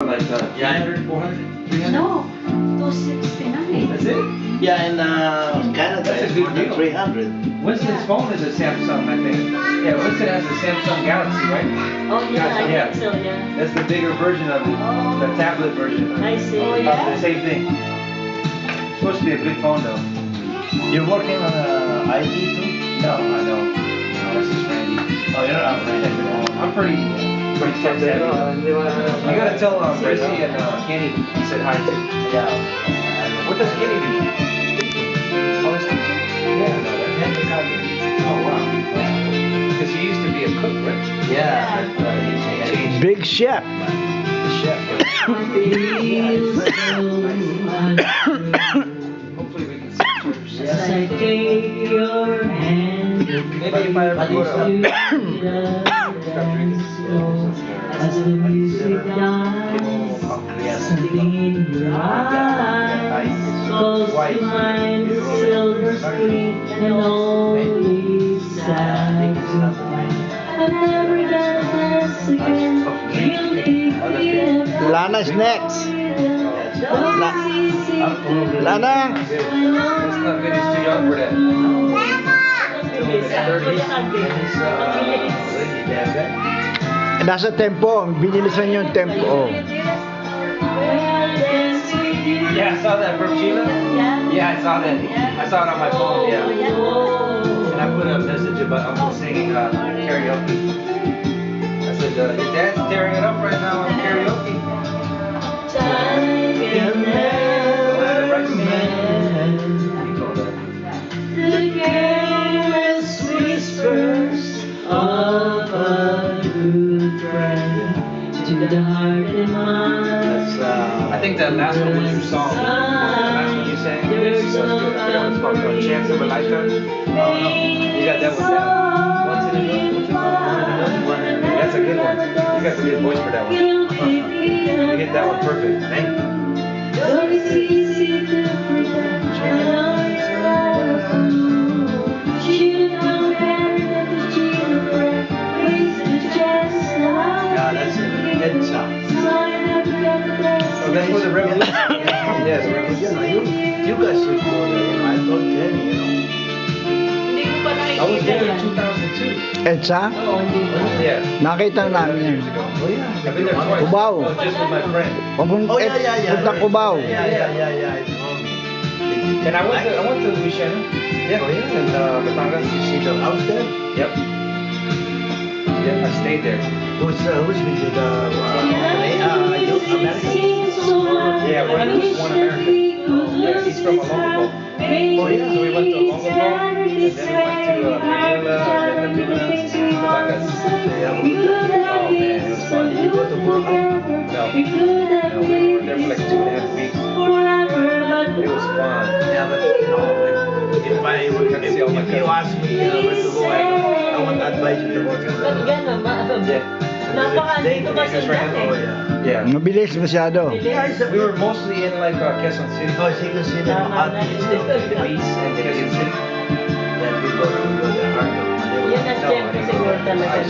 Like 300, 400, 300? No, 269. That's it? Yeah, in Canada, That's a it's good more than deal. 300. Winston's phone is a Samsung, I think. Yeah, Winston has a Samsung Galaxy, right? Oh yeah, Yeah. I think so, yeah. That's the bigger version of it, the tablet version. I see. Oh, Probably yeah? the same thing. Supposed to be a good phone though. You're working on IT too? No, I don't. No, that's just Randy. Oh, you're not right. I'm pretty tech savvy. You gotta tell Chrissy and Kenny he said hi to. Yeah. What does Kenny do? Oh, he's teaching? Yeah, no, that. Oh, wow. Because he used to be a cook, right? Yeah, he changed. Big chef. The chef, right? Hopefully we can see each other. As I take your hand, Maybe if I ever go to stop drinking. as the music dies, something in your eyes calls to mind silver screen and only sad goodbye. I've never gonna dance again. Lana's next. Lana. It's not good, he's too young for that. Nasa tempo. Binilisan yung tempo. Oh. Yeah, I saw that from Sheila. Yeah, I saw that. I saw it on my phone, yeah. And I put a message about Uncle singing karaoke. I said, your dad's tearing it up right now on karaoke. He told her. The careless whispers of a good friend to the heart and mind. I think that last one was your song. The last one you sang. That's good. I forgot what it's called. Chance of a Lifetime. Oh no, you got that one down. Once in a million. What's it called? One in a million. That's a good one. You got the good voice for that one. You hit that one perfect. Thank you. Though it's easy to forget, she don't care that the children raise the chest Yeah, that's it. Head sound. Oh, that's for the revolution. Yeah, the revolution. You guys should go there. I told Jenny, you know. I was there in 2002. Edsa? Yeah. Nakita namin yan. Oh, yeah. I've been there twice. Cubao. No, just with my friend. Oh, yeah. Punta Cubao. Yeah. It's homie. And I went to Louisiana. Yeah. Oh, yeah? And Batangas. You see the house there? Yep. Yeah, I stayed there. Who's with you? The American? Yeah, one American. Yeah, he's from Olongapo. Oh, yeah. So we went to Olongapo, and then we went to Manila, and then the Philippines, Batangas. Yeah, Oh man, it was fun. Did you go to Boracay? No, we were there for like 2.5 weeks. It was fun. Yeah, but you know, if you ask me where to go, I won't advise you to go to Yeah. Napaka-andito ba Oh, sila yeah. Yeah. Mabilis masyado. We were mostly in like Quezon City. Oh, Secret City, Makati, Belize and Quezon City. then we go to the Hard Rock. Yan ang tempo siguro talaga.